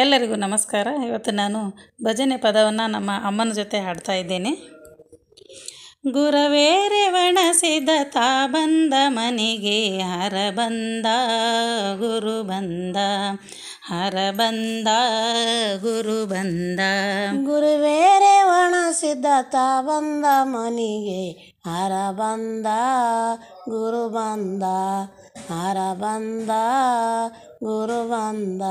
ಎಲ್ಲರಿಗೂ ನಮಸ್ಕಾರ. ಇವತ್ತು ನಾನು ಭಜನೆ ಪದವನ್ನು ನಮ್ಮ ಅಮ್ಮನ ಜೊತೆ ಹಾಡ್ತಾ ಇದ್ದೇನೆ. ಗುರವೇ ರೇವಣಸಿದ ತಾ ಬಂದ ಮನೆಗೆ, ಹರ ಬಂದ ಗುರು ಬಂದ, ಹರ ಬಂದ ಗುರು ಬಂದ. ಗುರುವೇ ರೇವಣಸಿದ ತಾ ಬಂದ ಮನೆಗೆ, ಹರ ಬಂದ ಗುರು ಬಂದ, ಹರ ಬಂದ ಗುರು ಬಂದ.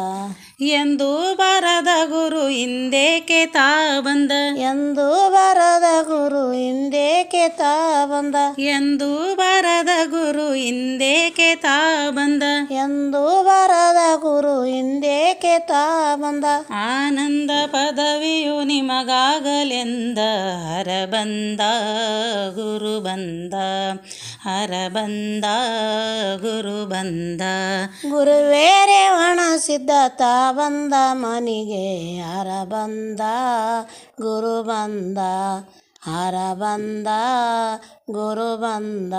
ಎಂದು ಬರದ ಗುರು ಹಿಂದೇಕೆ ತಾ ಬಂದ, ಎಂದು ಬರದ ಗುರು ಹಿಂದೇಕೆ ತಾ ಬಂದ, ಎಂದು ಬರದ ಗುರು ಹಿಂದೇಕೆ ತಾ ಬಂದ, ಎಂದು ಬರದ ಗುರು ಹಿಂದೇಕೆ ತಾ ಬಂದ. ಆನಂದ ಪದವಿಯು ನಿಮಗಾಗಲೆಂದ, ಹರ ಬಂದ ಗುರು ಬಂದ, ಹರ ಬಂದ ಗುರು ಬಂದ. ಗುರುವೇ ರೇವಣಸಿದ್ದ ತಾ ಬಂದ ಮನೆಗೆ, ಹರ ಬಂದ ಗುರು ಬಂದ, ಹರ ಬಂದ ಗುರು ಬಂದ.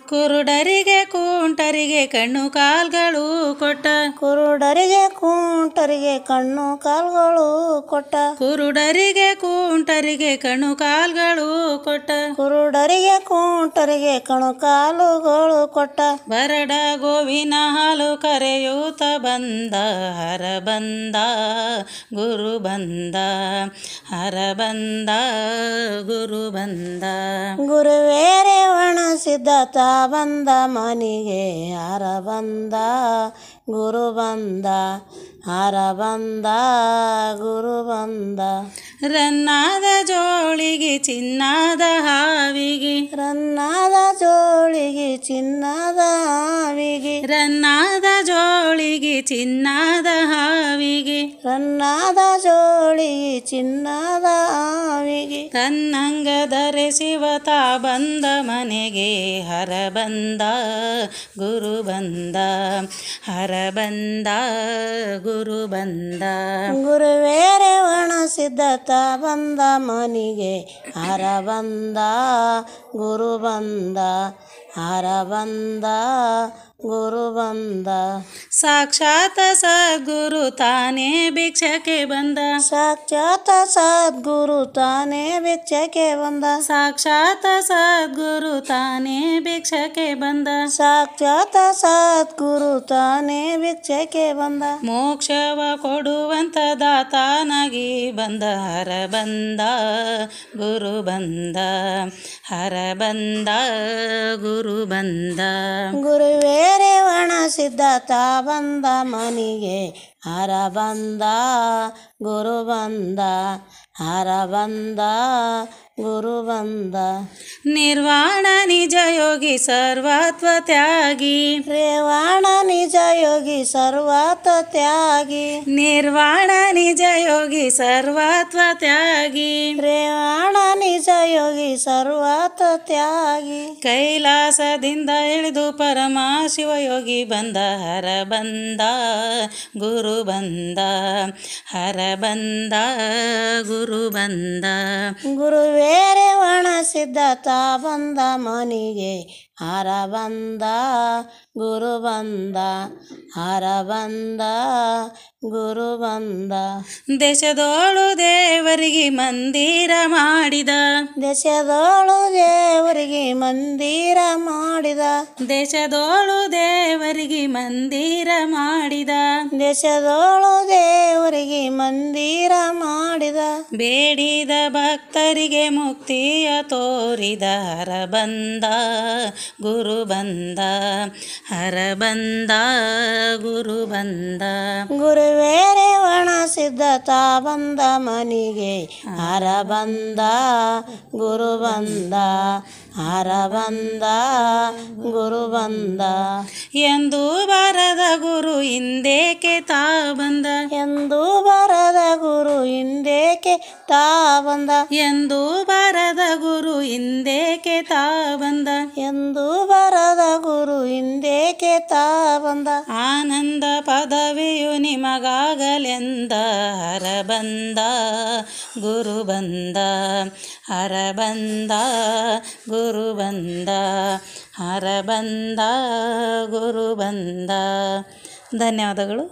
ಕುರುಡರಿಗೆ ಕುಂಟರಿಗೆ ಕಣ್ಣು ಕಾಲ್ಗಳು ಕೊಟ್ಟ, ಕುರುಡರಿಗೆ ಕುಂಟರಿಗೆ ಕಣ್ಣು ಕಾಲ್ಗಳು ಕೊಟ್ಟ, ಕುರುಡರಿಗೆ ಕುಂಟರಿಗೆ ಕಣ್ಣು ಕಾಲ್ಗಳು ಕೊಟ್ಟ, ಕುರುಡರಿಗೆ ಕುಂಟರಿಗೆ ಕಣ್ಣು ಕಾಲುಗಳು ಕೊಟ್ಟ. ಬರಡ ಗೋವಿನ ಹಾಲು ಕರೆಯೂತ ಬಂದ, ಹರ ಬಂದ ಗುರು ಬಂದ, ಹರ ಬಂದ ಗುರು ಬಂದ. ಗುರುವೇ ರೇವಣಸಿದ್ದ ತಾ ಬಂದ ಮನೆಗೆ, ಹರ ಬಂದ ಗುರು ಬಂದ, ಹರ ಬಂದ ಗುರು ಬಂದ. ರನ್ನಾದ ಜೋಳಿಗೆ ಚಿನ್ನದ ಹಾವಿಗೆ, ರನ್ನಾದ ಜೋಳಿಗೆ ಚಿನ್ನದ ಹಾವಿಗೆ, ರನ್ನಾದ ಜೋಳಿಗೆ ಚಿನ್ನದ ಹಾವಿಗೆ, ರನ್ನಾದ ಜೋಳಿಗೆ ಚಿನ್ನದ ಹಾವಿಗೆ. ತನ್ನಂಗ ಧರಿಸಿವ ತಾ ಬಂದ ಮನೆಗೆ, ಹರ ಬಂದ ಗುರು ಬಂದ, ಹರ ಬಂದ ಗುರು ಬಂದ. ಗುರುವೇ ರೇವಣಸಿದ್ದ ತಾ ಬಂದ ಮನೆಗೆ, ಹರ ಬಂದ ಗುರು ಬಂದ, ಹರ ಬಂದ ಗುರು ಬಂದ. ಸಾಕ್ಷಾತ್ ಸದ್ಗುರು ತಾನೇ ಭಿಕ್ಷಕ್ಕೆ ಬಂದ, ಸಾಕ್ಷಾತ್ ಸದ್ಗುರು ತಾನೇ ಭಿಕ್ಷಕ್ಕೆ ಬಂದ, ಸಾಕ್ಷಾತ್ ಸದ್ಗುರು ತಾನೇ ಭಿಕ್ಷಕ್ಕೆ ಬಂದ, ಸಾಕ್ಷಾತ್ ಸದ್ಗುರು ತಾನೇ ಭಿಕ್ಷಕ್ಕೆ ಬಂದ. ಮೋಕ್ಷವ ಕೊಡುವಂತ ದಾತಾನಾಗಿ ಬಂದ, ಹರ ಬಂದ ಗುರು ಬಂದ, ಹರ ಬಂದ ಗುರು ಬಂದ. ಗುರುವೇ ರೇವಣಸಿದ್ದ ತಾ ಬಂದ ಮನೆಗೆ, ಹರ ಬಂದ ಗುರು ಬಂದ, ಹರ ಬಂದ ಗುರು ಬಂದ. ನಿರ್ವಾಣ ನಿಜ ಯೋಗಿ ಸರ್ವತ್ವ ತ್ಯಾಗಿ, ರೇವಣ ನಿಜ ಯೋಗಿ ಸರ್ವತ್ವ ತ್ಯಾಗಿ, ನಿರ್ವಾಣ ನಿಜ ಯೋಗಿ ಸರ್ವತ್ವ ತ್ಯಾಗಿ, ರೇವಣ ನಿಜ ಯೋಗಿ ಸರ್ವತ್ವ ತ್ಯಾಗಿ. ಕೈಲಾಸದಿಂದ ಇಳಿದು ಪರಮ ಶಿವಯೋಗಿ ಬಂದ, ಹರ ಬಂದ ಗುರು ಬಂದ, ಹರ ಬಂದ ಗುರು ಬಂದ. ಗುರುವೇ ರೇವಣಸಿದ್ದ ತಾ ಬಂದ ಮನೆಗೆ, ಹರ ಬಂದ ಗುರು ಬಂದ, ಹರ ಬಂದ ಗುರು ಬಂದ. ದೇಶದೋಳು ದೇವರಿಗೆ ಮಂದಿರ ಮಾಡಿದ, ದೇಶದೋಳು ದೇವರಿಗೆ ಮಂದಿರ ಮಾಡಿದ, ದೇಶದೋಳು ದೇವರಿಗೆ ಮಂದಿರ ಮಾಡಿದ, ದೇಶದೋಳು ದೇವರಿಗೆ ಮಂದಿರ ಮಾಡಿದ. ಬೇಡಿದ ಭಕ್ತರಿಗೆ ಮುಕ್ತಿಯ ತೋರಿದ, ಹರ ಬಂದ ಗುರು ಬಂದ, ಹರ ಬಂದ ಗುರು ಬಂದ. ಗುರುವೇ ರೇವಣಸಿದ್ದ ತಾ ಬಂದ ಮನೆಗೆ, ಹರ ಬಂದ ಗುರು ಬಂದ, ಹರ ಬಂದ ಗುರು ಬಂದ. ಎಂದು ಬರದ ಗುರು ಹಿಂದೇಕೆ ತಾ ಬಂದ, ಎಂದು ಬರದ ಗುರು ಹಿಂದೇಕೆ ತಾ ಬಂದ, ಎಂದು ಬರದ ಗುರು ಹಿಂದೇಕೆ ತಾ ಬಂದ, ಎಂದು ಬರದ ಗುರು ಹಿಂದೇಕೆ ತಾ ಬಂದ. ಆನಂದ ಪದವಿಯು ನಿಮಗಾಗಲೆಂದ, ಹರ ಬಂದ ಗುರು ಬಂದ, ಹರ ಬಂದ ಗುರು ಬಂದ, ಹರ ಬಂದ ಗುರು ಬಂದ. ಧನ್ಯವಾದಗಳು.